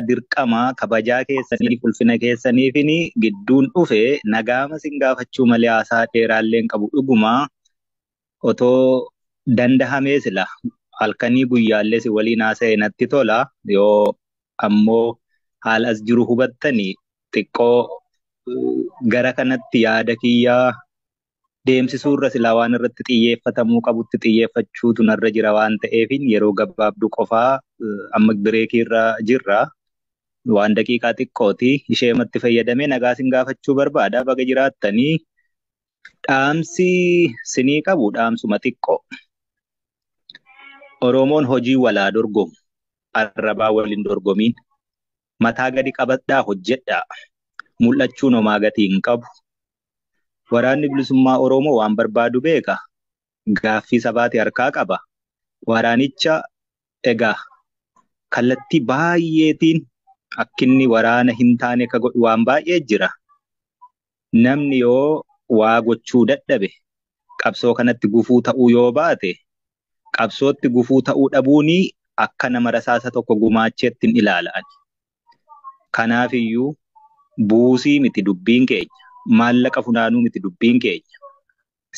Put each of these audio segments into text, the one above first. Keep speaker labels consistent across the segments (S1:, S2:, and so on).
S1: dirqama kabajaa keessanii ulfina keessaniifini gidduun dhufe nagaama sin gaafachuu malee haasaa dheeraallee qabu dhuguma otoo dandahamee sila halkanii guyyaallee si waliin haasa'e natti tola yoo ammoo haala as jiru hubattanii xiqqoo gara kanatti yaada kiyyaa deemsisuurra silaa waan irratti xiyyeeffatamuu qabutti xiyyeeffachuutu narra jira waan ta'eefin yeroo gabaabduu qofaa amma bireekiirra jirra waan daqiiqaa xiqqooti isheematti fayyadamee nagaa sin gaafachuu barbaada baga jiraattanii dhaamsi sinii qabu dhaamsuma xiqqoo Oromoon hojii walaa dorgomu arrabaa waliin dorgomiin mataa gadi qabadhaa hojjedhaa mul'achuun homaa gatii hin qabu. Waraanni bilisummaa Oromoo waan barbaadu beeka. Gaaffii sabaati harkaa qaba. Waraanicha egaa kallattii baay'eetiin akkinni waraana hin taane ka godhu waan baay'ee jira. Namni yoo waa gochuu dadhabe qabsoo kanatti gufuu ta'uu yoo baate qabsootti gufuu ta'uu dhabuuni akka nama rasaasa tokko gumaacheetti hin ilaalan. Kanaafiyyuu buusii miti dubbiin keenya. Maallaqa funaanuu miti dubbiin keenya.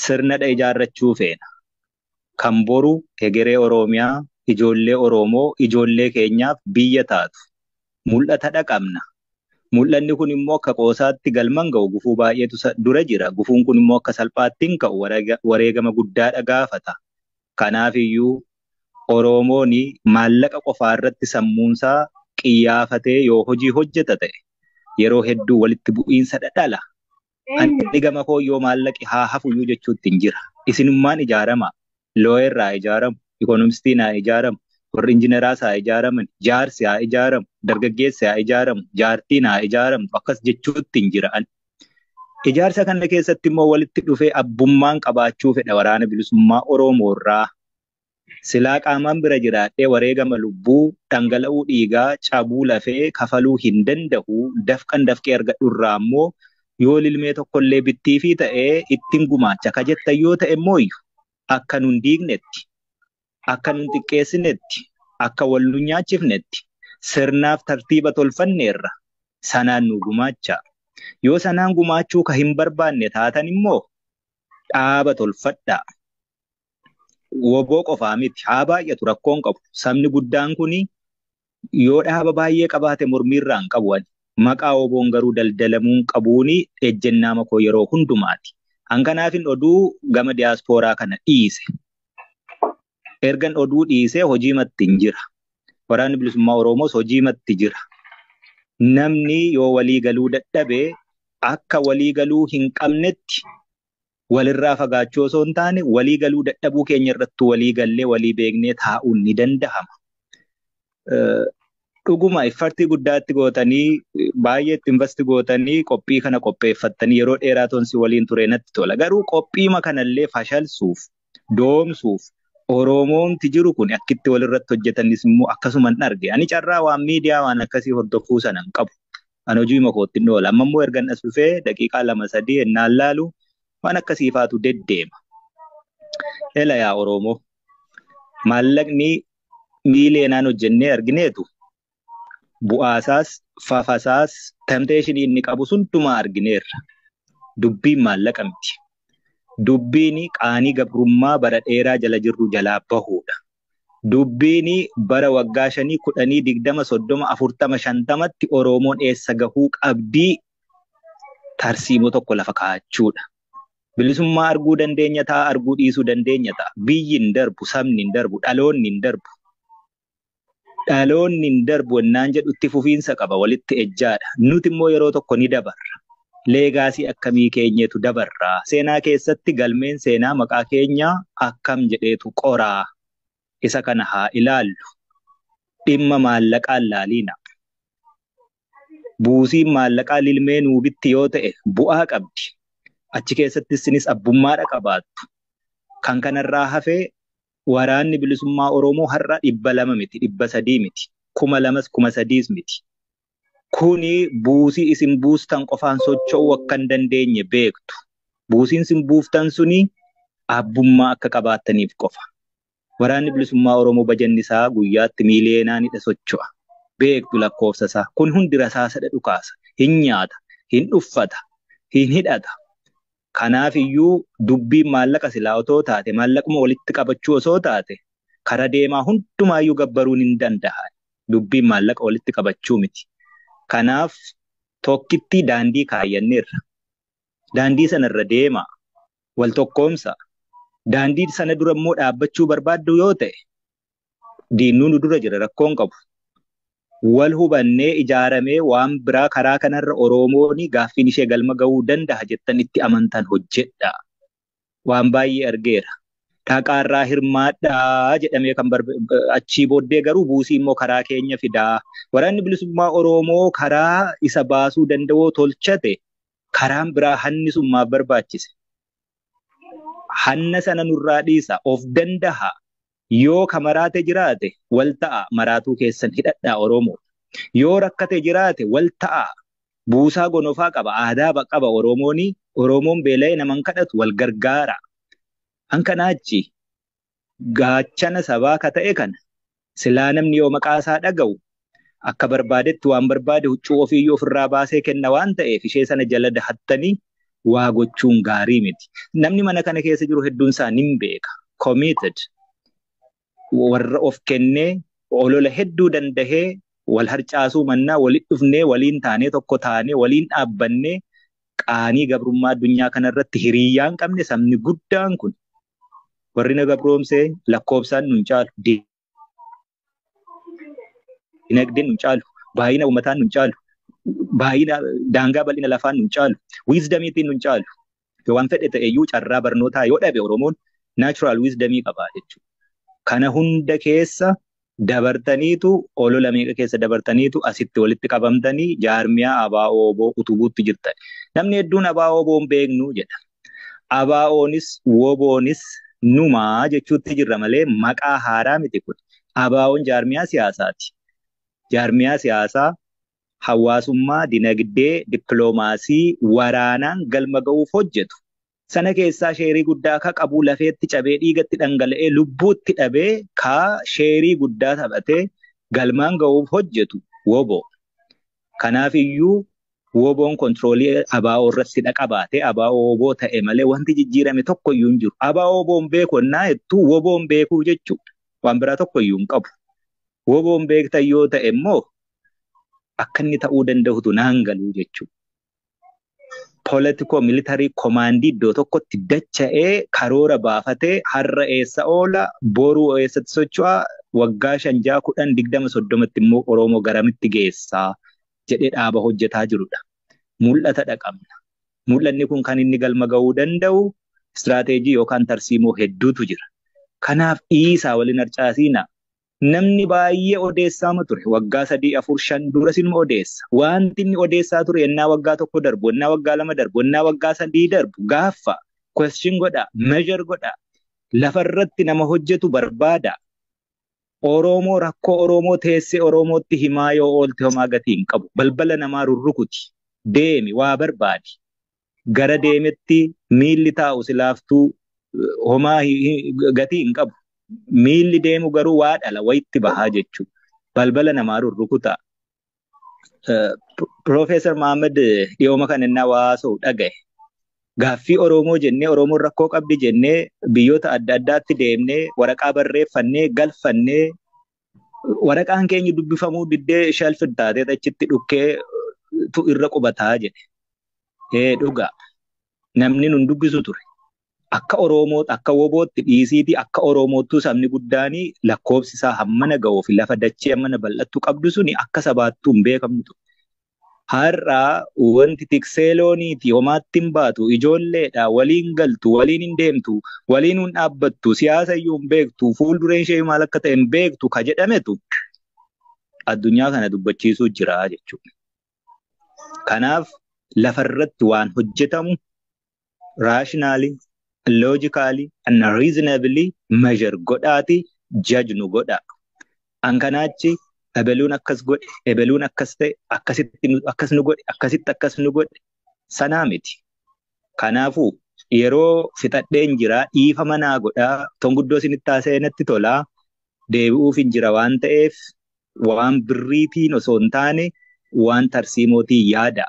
S1: Sirnadha ijaarrachuu feena. Kan boru hegeree Oromiyaa, ijoollee Oromoo, ijoollee keenyaaf biyya taatu. Mul'atadha qabna. Mul'anni kun immoo akka qoosaatti galman ga'u gufuu baay'eetu dura jira. Gufuun kun immoo akka salphaatti hin ka'u wareegama guddaadha gaafata. Kanaafiyyuu Oromoon maallaqa qofaa irratti sammuunsaa qiyyaafatee yoo hojii hojjeta ta'e yeroo hedduu walitti bu'iinsa dhala. Ani gama koo yoo maallaqi haa hafuyyuu jechuutti hin jira. Isinummaan ijaarama. Looyerraa ijaaramu, ikoonomistiin haa ijaaramu, warri injiineraas haa ijaaraman, jaarsi haa ijaaramu, dargaggeessi haa ijaaramu, jaartiin haa ijaaramu akkas jechuutti hin jiraan. Ijaarsa kana keessatti immoo walitti dhufee abbummaan qabaachuu fedha waraana bilisummaa Oromoorraa. Silaa qaamaan bira jiraadhee wareegama lubbuu dhangala'uu dhiigaa cabuu lafee kafaluu hin danda'u dafqan dafqee argadhurraa immoo yoo lilmee tokkollee bittiifii ta'ee ittiin gumaacha ka jettan yoo ta'e immoo akka nun diignetti akka nun xiqqeessinetti akka wal nu nyaachifnetti sirnaaf tartiiba tolfanneerra sanaan nu gumaacha. Yoo sanaan gumaachuu ka hin barbaanne taatan immoo dhaaba tolfadhaa. Woboo qofaa miti haa baay'atu rakkoon qabu. Sabni guddaan kuni yoo dhaaba baay'ee qabaate mormiirraa hin qabu. Maqaa woboon garuu daldalamuun qabuuni ejjennaa makoo yeroo hundumaati. Hanganaafin oduu gama diyaaspooraa kana dhiise. Ergan oduu dhiisee hojiimatti hin jira. Waraanni bilisummaa Oromoos hojiimatti jira. Namni yoo walii galuu dadhabee akka walii galuu hin qabnetti walirraa fagaachuu osoo hin taane walii galuu dadhabuu keenya irratti walii gallee walii beeknee taa'uun ni danda'ama. Dhuguma iffartii guddaatti gootanii baay'eetti investi gootanii qophii kana qopheeffattanii yeroo dheeraa tonsi waliin ture natti tola. Garuu qophiima kanallee fashalsuuf doomsuuf Oromoomti jiru kun akkitti walirratti hojjetanis immoo akkasuman arge. Ani carraa waan miidiyaa waan akkasii hordofuu sana hin qabu. Ani hojii makootti hin oola. Amma immoo ergan as dhufee daqiiqaa 2-3 ennaan laalu waan akkasii faatu deddeema. Hela yaa Oromoo. Maallaqni miileenaan hojjennee argineetu bu'aasaas, fafasaas, tempteeshinii inni qabu sundumaa argineerra. Dubbiin maallaqa miti. Dubbiin qaanii gabrummaa bara dheeraa jala jirru jalaa bahuudha. Dubbiin bara waggaa 5, 10, 20, 30, 40, 50tti Oromoon eessa gahuu qabdii tarsiimoo tokko lafa kaa'achuudha. Bilisummaa arguu dandeenya ta'a, arguu dhiisuu dandeenya ta'a. Biyyi hin darbu, sabni hin darbu, dhaloonni hin darbu. Dhaloonni hin darbu ennaan jedhutti fufiinsa qaba walitti ejjaadha. Nuti immoo yeroo tokko ni dabarra. Leegaasii akkamii keenyeetu dabarra. Seenaa keessatti galmeen seenaa maqaa keenyaa akkam jedheetu qoraa. Isa kana haa ilaallu. Dhimma maallaqaan laaliina. Buusiin maallaqaa lilmee nuubitti yoo ta'e bu'aa qabdi. Achi keessatti isinis abbummaadha qabaattu. Kan kanarraa hafee waraanni bilisummaa Oromoo har'a 200 miti, 300 miti, 2,000, 3,000 miti. Kuni buusii isin buustan qofaan socho'uu akka hin dandeenye beektu. Buusiin isin buuftan suni abbummaa akka qabaattaniif qofa. Waraanni bilisummaa Oromoo bajanni isaa guyyaatti miiliyoonaanidha socho'a. beektu lakkoofsa isaa. Kun hundi rasaasadha dhukaasa. Hin nyaata, hin uffata, hin hidhata. Kanaaf iyyuu dubbiin maallaqa silaa otoo taate, maallaquma walitti qabachuu osoo taate, kara deemaa hundumaayyuu gabbaruun hin danda'a. Dubbiin maallaqa walitti qabachuu miti. Kanaaf tokkitti daandii kaayyanneerra. Daandii sanarra deemaa, wal tokkoomsa. Daandii sana dura immoo dhaabbachuu barbaaddu yoo ta'e, diinnuun nu dura jira rakkoon qabu. Wal hubannee ijaaramee waan biraa karaa kanarra Oromoon gaaffiin ishee galma ga'uu danda'a jettan itti amantan hojjedha. Waan baay'ee argeera. Dhaqaarraa hirmaadhaa jedhamee kan achii booddee garuu buusii immoo karaa keenya fidaa. Waraanni bilisummaa Oromoo karaa isa baasuu danda'u tolchate karaan biraa hannisummaaf barbaachise. Hanna sana nurraa dhiisa of danda'a. Yoo ka maraate jiraate wal ta'a maraatuu keessan hidhadhaa Oromoo. Yoo rakkate jiraate wal ta'a. Buusaa gonofaa qaba, aadaa qaba Oromoon. Oromoon beela'ee naman kadhatu wal gargaara. Hankanaachi gaachana sabaa ka ta'e kana silaa namni yoo maqaa isaa dhaga'u akka barbaadetti waan barbaade huccuu ofiiyyuu ofirraa baasee kenna waan ta'eef ishee sana jala dahattanii waa gochuun gaarii miti. Namni mana kana keessa jiru hedduun isaa nin beeka. Committed. Warra of kennee olola hedduu dandahee wal harcaasuu mannaa walitti dhufnee waliin taanee tokko taanee waliin dhaabbannee qaanii gabrummaa addunyaa kanarratti hiriyyaan hin qabne sabni guddaan kun warri na gabroomsee lakkoofsaan nun caalu, dinagdeen nun caalu, baay'ina uummataan nun caalu, baay'ina daangaa bal'ina lafaan nun caalu, wiizdamiitiin nun caalu. Yoo waan fedhe ta'eyyuu carraa barnootaa yoo dhabe Oromoon naachuraal wiizdamii qabaa jechuudha. Kana hunda keessa dabartaniitu olola meeqa keessa dabartaniitu asitti walitti qabamtanii jaarmiyaa ABO utubuutti jirtan. Namni hedduun ABO beeknu jedha. ABO'nis WBO'nis numaa jechuutti jirra malee maqaa haaraa miti kun. ABO'n jaarmiyaa siyaasaati. Jaarmiyaa siyaasaa hawaasummaa, dinagdee, dippiloomaasii, waraanaan galma ga'uuf hojjetu. Sana keessaa sheerii guddaa ka qabu lafeetti cabee dhiigatti dhangala'ee lubbuutti dhabee ka sheerii guddaa taphatee galmaan ga'uuf hojjetu WBO. Kanaaf iyyuu WBO'n kontroolii ABO irratti qabaatee ABO ta'e malee wanti jijjiirame tokko iyyuu hin jiru. ABO'n beeku ennaa jettu WBO'n beekuu jechuudha. Waan biraa tokko iyyuu hin qabu. WBO'n beektan yoo ta'e immoo akka inni ta'uu danda'utu naan galuu jechuudha. Politiko militarii komaandii iddoo tokkotti dacha'ee karoora baafatee har'a eessa oola boruu eessatti socho'aa waggaa 5, 10, 20, 30tti immoo Oromoo garamitti geessaa jedhee dhaaba hojjetaa jirudha. Mul'ata dhaqabna. Mul'anni kun kan inni galma ga'uu danda'u istiraateejii yookaan tarsiimoo hedduutu jira. Kanaaf dhiisaa waliin harcaasiina. Namni baay'ee odeessaama ture waggaa 3, 4, 5 dura sinuma odeessa. Wanti inni odeessaa ture ennaa waggaa 1 darbu, ennaa waggaa 2 darbu, ennaa waggaa 3 darbu gaafa question godha, measure godha. Lafarratti nama hojjetu barbaada. Oromoo rakkoo Oromoo teessee Oromootti himaa yoo oolte homaa gatii hin qabu. Balbala namaa rurrukuti. Deemi waa barbaadi. Gara deemetti miilli taa'u silaaftuu homaa gatii hin qabu. Miilli deemu garuu waa dhala wayitti bahaa jechuudha. Balbala namaa rurrukuta. Profeesar Mahammad dhiyooma kan innaa waasoo dhagaye. Gaaffii Oromoo jennee Oromoon rakkoo qabdi jennee biyyoota adda addaatti deemnee waraqaa barreeffannee galfannee waraqaan keenya dubbifamuu diddee shelfii taatee achitti dhukkee tu irra qubataa jedhe. Dhugaa namni nun dubbisu ture. Akka Oromoo akka WBO'tti dhiisiiti akka Oromoottuu sabni guddaanii lakkoofsi isaa hammana ga'uuf lafa dachee hammana bal'attu qabdu suni akka sabaattuu hin beekamtu. Har'a wanti tikseelooniiti homaatti hin baatu ijoolleedha waliin galtu waliin hin deemtu waliin hin dhaabbattu siyaasa iyyuu hin beektu fuuldureen ishee maal akka ta'e hin beektu ka jedhametu addunyaa kana dubbachiisuu jira jechuudha. Kanaaf lafarratti waan hojjetamu raashinaali. Logically and reasonably measure godhaati judge nu godha. Ankanaachi ebeluun akkas godhe, ebeluun akkas ta'e, akkasitti akkas nu godhe, akkasitti akkas nu godhe sanaa miti. Kanaafuu yeroo fixadheen jira dhiifa manaa godhaa tonguddoo isinitti haasa'e natti tolaa deebi'uuf hin jira waan ta'eef waan birriitiin osoo hin taane waan tarsiimootiin yaada.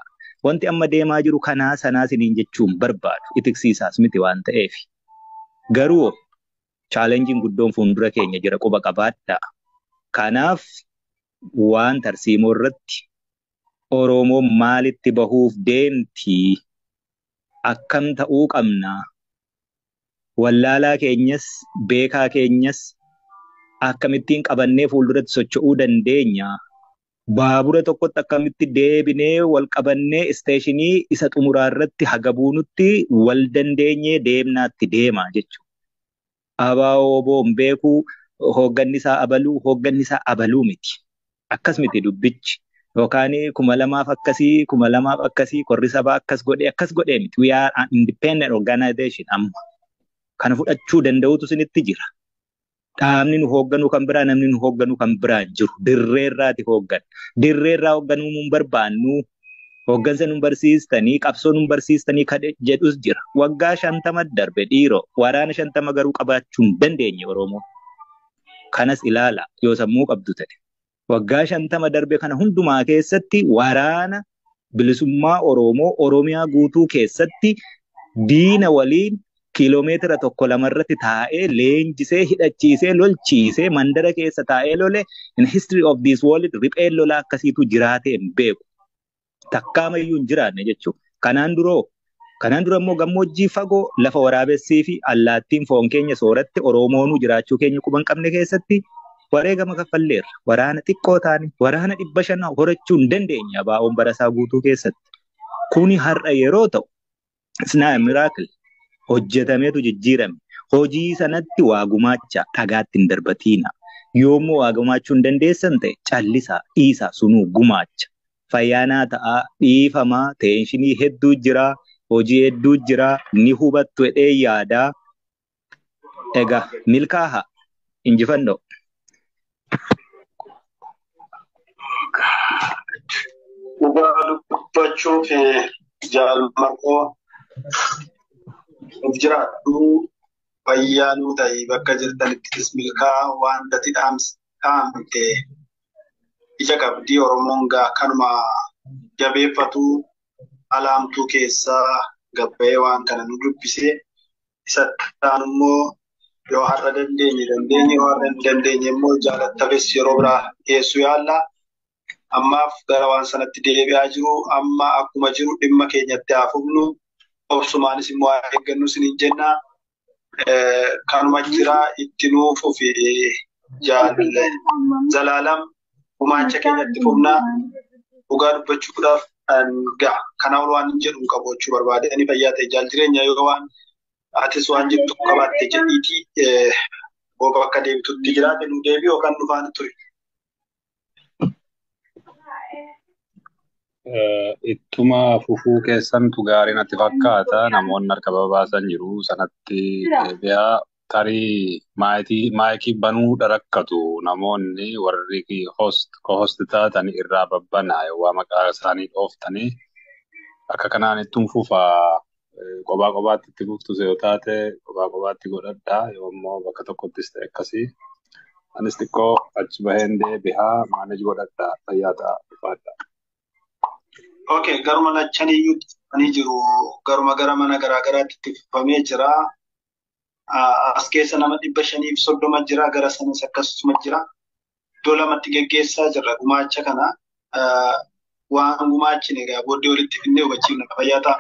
S1: Wanti amma deemaa jiru kanaa sanaa siniin jechuun barbaadu itiksiisaas miti waan ta'eef. Garuu chaalenjiin guddoon fuuldura keenya jira quba qabaadhaa. Kanaaf waan tarsiimoo irratti Oromoon maalitti bahuuf deemti? Akkam ta'uu qabna? Wallaalaa keenyas beekaa keenyas akkamittiin qabannee fuulduratti socho'uu dandeenya? Baabura tokkotti akkamitti deebinee wal qabannee isteeshinii isa xumuraa irratti haga buunutti wal dandeenyee deemnaatti deema jechuudha. Abaaboo boon beekuu hoogganni isaa abaluu miti. Akkas miti dubbichi. Yookaan 2000 akkasii 2000 akkasii korri sabaa akkas godhee miti. We are an independent organization amma. Kana fudhachuu danda'utu sinitti jira. Dhaabni nu hoogganu kan biraa, namni nu hoogganu kan biraa jiru. Dirreerraati hooggan. Dirreerraa hoogganuu nun barbaannu. Hooggansa nun barsiistanii, qabsoo nun barsiistanii jedhus jira. Waggaa 50 darbe dhiiroo. Waraana 50 garuu qabaachuu hin dandeenye Oromoo. Kanas ilaala yoo sammuu qabdu ta'e. Waggaa 50 darbe kana hundumaa keessatti waraana bilisummaa Oromoo Oromiyaa guutuu keessatti diina waliin kiiloomeetira 1-2 irratti taa'ee leenjisee hidhachiisee lolchiisee mandara keessa taa'ee lole in history of this world ripheen lolaa akkasiitu jiraatee hin beeku. Takkaamayyuu hin jiraanne jechuudha. Kanaan dura immoo gammoojjii fagoo lafa waraabessii fi allaattiin foon keenya sooratti Oromoonuu jiraachuu keenya quban qabne keessatti wareegama kaffalleerra. Waraana xiqqoo taane waraana 500 horachuu hin dandeenya baa'oon barasaa guutuu keessatti. Kuni har'a yeroo ta'u it's not a miracle. Hojjetameetu jijjiirame. Hojii sanatti waa gumaacha dhagaatti hin darbatiina. Yoommoo waa gumaachuu hin dandeessan ta'e callisaa dhiisaa sunuu gumaacha. Fayyaanaa ta'aa dhiifamaa teenshinii hedduu jira. Hojii hedduu jira. Ni hubattu jedhee yaadaa. Egaa milkaaha injifannoo.
S2: Dhugaa dubbachuuf jaalmarqoo of jiraadhu fayyaanuu ta'e bakka jirtanittis milkaa wanta dhaamte ija qabdii Oromoon kanuma jabeeffatu alaamtuu keessaa gabba'ee waan kana nu dubbise isa ta'an immoo yoo har'a dandeenye yoo har'a hin dandeenye immoo jaalattanis yeroo biraa dhiyeessuu yaalla. Ammaaf gara waan sanatti deebi'aa jiru amma akkuma jiru dhimma keenyatti haa fufnu. Obsumaanis immoo eeggannu isiniin jenna. Kanuma jira itti nuufuu fi Zalaalam gumaacha keenyatti fufnaa dhugaa dubbachuudhaaf ga'a. Kana waan jedhu qabaachuu barbaade ani fayyaa ta'e jaal jireenya yoo waan atis waan jettu qabaatte jedhiiti booba akka deebitutti jiraate nu deebi'u yookaan nu faana ture.
S3: Ittuma fufuu keessantu gaarii natti fakkaata. Namoonni harka babaasan jiru sanatti deebi'aa tarii maayikii banuu rakkatu namoonni warri host taatan irraa babbanaa yoo maqaa isaanii dhooftanii akka kanaan ittuma fufaa kophaatti itti fuftus yoo taate kophaatti godhadhaa yoo immoo bakka tokkottis ta'e akkasii anis xiqqoo achi baheen deebi'aa maanej godhadhaa fayyaa ta'a dhufaadhaa.
S2: Okay, garuma lachaniyyuu ani jiru garuma gara mana garaagaraatti itti fufamee jira. As keessa nama 530 jira, gara sanas akkasuma jira. Iddoo lamatti geggeessaa jirra gumaacha kana. Waan gumaachine egaa booddee walitti finnee hubachiifna fayyaa ta'a.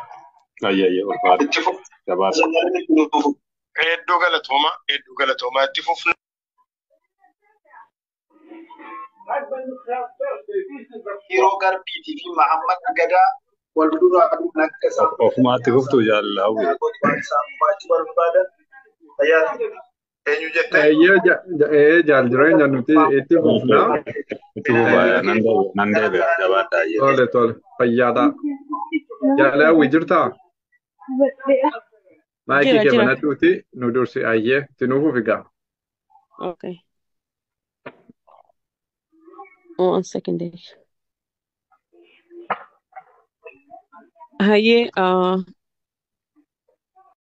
S3: Ulfaata.
S2: Itti fufu.
S3: Gabaasa.
S2: Hedduu galatooma itti fufna. Yeroo Garbiitii fi Mahammad Agadaa wal duraa akka
S3: ofumaatti fuftuu jaalladhu.
S4: Jaal jireenya nuti itti fufnaa.
S3: Nan deebi'a gabaadhaa.
S4: Tole fayyaadhaa. Jaalawwi jirtaa? Maayikii kee banadhuuti nu dursi ayyee itti nuufuuf egaa.
S5: Okay. 1 second. Hayyee